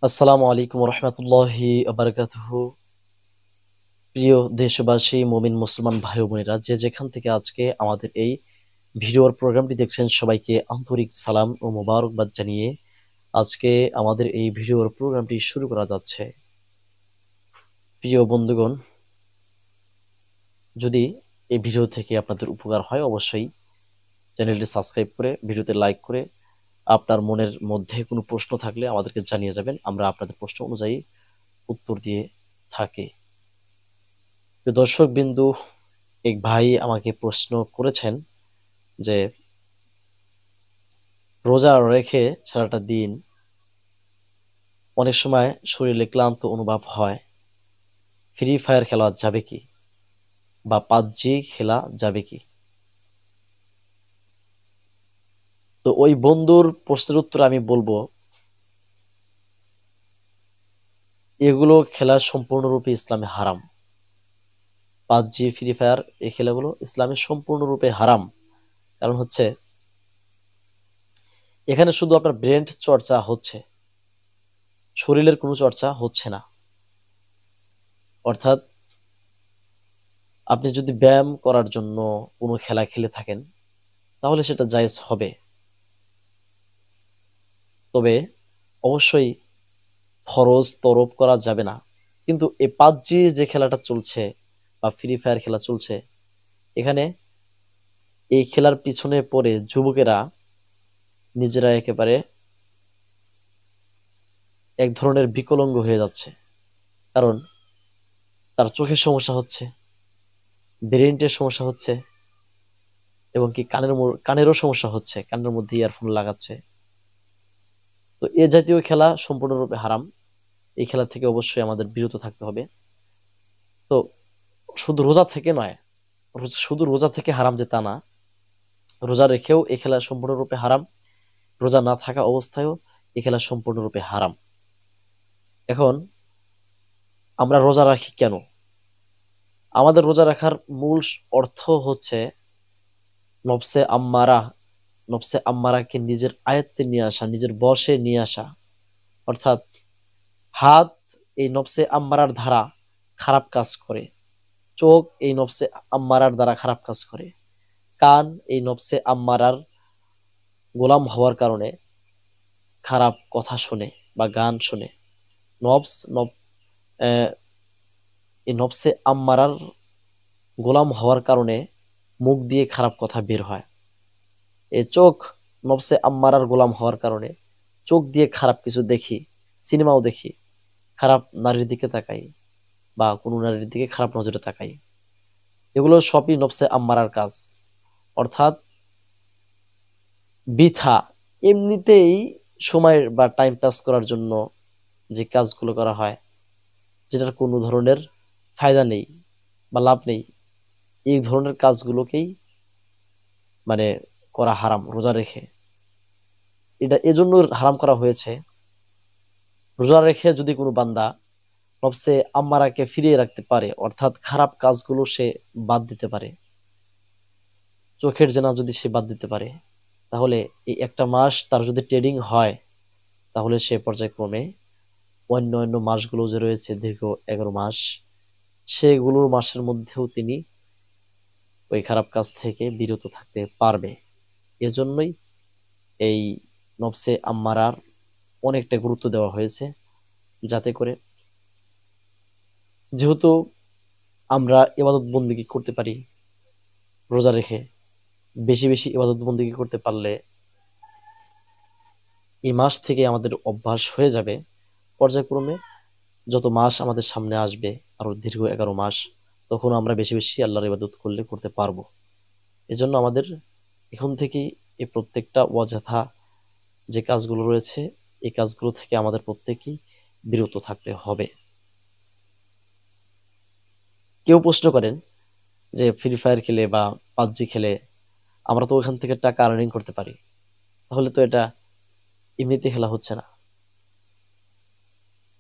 আসসালামু আলাইকুম রহমতুল্লাহি বারাকাতুহু। প্রিয় দেশবাসী, মুমিন মুসলমান ভাই ও বোনেরা, যে যেখান থেকে আজকে আমাদের এই ভিডিওর প্রোগ্রামটি দেখছেন, সবাইকে আন্তরিক সালাম ও মোবারকবাদ জানিয়ে আজকে আমাদের এই ভিডিওর প্রোগ্রামটি শুরু করা যাচ্ছে। প্রিয় বন্ধুগণ, যদি এই ভিডিও থেকে আপনাদের উপকার হয়, অবশ্যই চ্যানেলটি সাবস্ক্রাইব করে ভিডিওতে লাইক করে আপনার মনের মধ্যে কোনো প্রশ্ন থাকলে আমাদেরকে জানিয়ে যাবেন। আমরা আপনাদের প্রশ্ন অনুযায়ী উত্তর দিয়ে থাকি। দর্শক বিন্দু, এক ভাই আমাকে প্রশ্ন করেছেন যে রোজা রেখে সারাটা দিন অনেক সময় শরীরে ক্লান্ত অনুভব হয়, ফ্রি ফায়ার খেলা যাবে কি বা পাবজি খেলা যাবে কি? তো ওই বন্ধুর প্রশ্নের উত্তর আমি বলবো, এগুলো খেলা সম্পূর্ণরূপে ইসলামে হারাম। পাবজি, ফ্রি ফায়ার, এই খেলাগুলো ইসলামে সম্পূর্ণরূপে হারাম। কারণ হচ্ছে, এখানে শুধু আপনার ব্রেন চর্চা হচ্ছে, শরীরের কোনো চর্চা হচ্ছে না। অর্থাৎ আপনি যদি ব্যায়াম করার জন্য কোনো খেলা খেলে থাকেন, তাহলে সেটা জায়েজ হবে। তবে অবশ্যই ফরজ তরফ করা যাবে না। কিন্তু এই পাবজি যে খেলাটা চলছে বা ফ্রি ফায়ার খেলা চলছে, এখানে এই খেলার পিছনে পড়ে যুবকেরা নিজেরা একেবারে এক ধরনের বিকলাঙ্গ হয়ে যাচ্ছে। কারণ তার চোখের সমস্যা হচ্ছে, ব্রেনের সমস্যা হচ্ছে, এবং কি কানেরও সমস্যা হচ্ছে, কানের মধ্যে ইয়ারফোন লাগাচ্ছে। তো এ জাতীয় খেলা সম্পূর্ণরূপে হারাম। এই খেলা থেকে অবশ্যই আমাদের বিরত থাকতে হবে। তো শুধু রোজা থেকে নয়, শুধু রোজা থেকে হারাম যে তা না, রোজা রেখেও এই খেলা সম্পূর্ণরূপে হারাম, রোজা না থাকা অবস্থায়ও এই খেলা সম্পূর্ণরূপে হারাম। এখন আমরা রোজা রাখি কেন? আমাদের রোজা রাখার মূল অর্থ হচ্ছে নফসে নফসে আম্মারাকে নিজের আয়ত্তে নিয়ে আসা, নিজের বশে নিয়ে আসা। অর্থাৎ হাত এই নফসে আম্মারার দ্বারা খারাপ কাজ করে, চোখ এই নফসে আম্মারার দ্বারা খারাপ কাজ করে, কান এই নফসে আম্মারার গোলাম হওয়ার কারণে খারাপ কথা শুনে বা গান শুনে। নফস নফ আহ, এই নফসে আম্মারার গোলাম হওয়ার কারণে মুখ দিয়ে খারাপ কথা বের হয়। এই চোখ নফসে আম্মারার গোলাম হওয়ার কারণে চোখ দিয়ে খারাপ কিছু দেখি, সিনেমাও দেখি, খারাপ নারীর দিকে তাকাই বা কোনো নারীর দিকে খারাপ নজরে তাকাই। এগুলো সবই নফসে আম্মারার কাজ। অর্থাৎ বৃথা, এমনিতেই সময় বা টাইম পাস করার জন্য যে কাজগুলো করা হয়, যেটার কোনো ধরনের ফায়দা নেই বা লাভ নেই, এই ধরনের কাজগুলোকেই মানে করা হারাম রোজা রেখে। এটা এজন্য হারাম করা হয়েছে, রোজা রেখে যদি কোনো বান্দা নফসে আম্মারাকে ফিরিয়ে রাখতে পারে, অর্থাৎ খারাপ কাজগুলো সে বাদ দিতে পারে, চোখের জেনা যদি সে বাদ দিতে পারে, তাহলে এই একটা মাস তার যদি ট্রেডিং হয়, তাহলে সে পর্যায়ক্রমে অন্য অন্য মাসগুলো যে রয়েছে দীর্ঘ 11 মাস, সেগুলোর মাসের মধ্যেও তিনি ওই খারাপ কাজ থেকে বিরত থাকতে পারবে। এজন্যই এই নফসে আম্মারার অনেকটা গুরুত্ব দেওয়া হয়েছে, যাতে করে যেহেতু আমরা ইবাদত বন্দেগী করতে পারি রোজা রেখে, বেশি বেশি ইবাদত বন্দেগী করতে পারলে এই মাস থেকে আমাদের অভ্যাস হয়ে যাবে। পর্যায়ক্রমে যত মাস আমাদের সামনে আসবে, আরো দীর্ঘ 11 মাস, তখন আমরা বেশি বেশি আল্লাহর ইবাদত করতে পারবো। এজন্য আমাদের এখন থেকেই এই প্রত্যেকটা অযথা যে কাজগুলো রয়েছে, এই কাজগুলো থেকে আমাদের প্রত্যেকেই বিরত থাকতে হবে। কেউ প্রশ্ন করেন যে ফ্রি ফায়ার খেলে বা পাবজি খেলে আমরা তো ওখান থেকে টাকা আর্নিং করতে পারি, তাহলে তো এটা এমনিতে খেলা হচ্ছে না।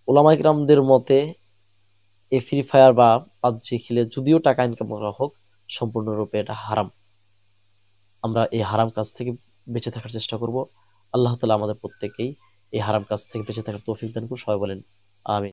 ওলামা ইকরামদের মতে এই ফ্রি ফায়ার বা পাবজি খেলে যদিও টাকা ইনকাম করা হোক, সম্পূর্ণরূপে এটা হারাম। আমরা এই হারাম কাজ থেকে বেঁচে থাকার চেষ্টা করব। আল্লাহ তাআলা আমাদের প্রত্যেকেই এই হারাম কাজ থেকে বেঁচে থাকার তৌফিক দান করুন। সবাই বলেন আমিন।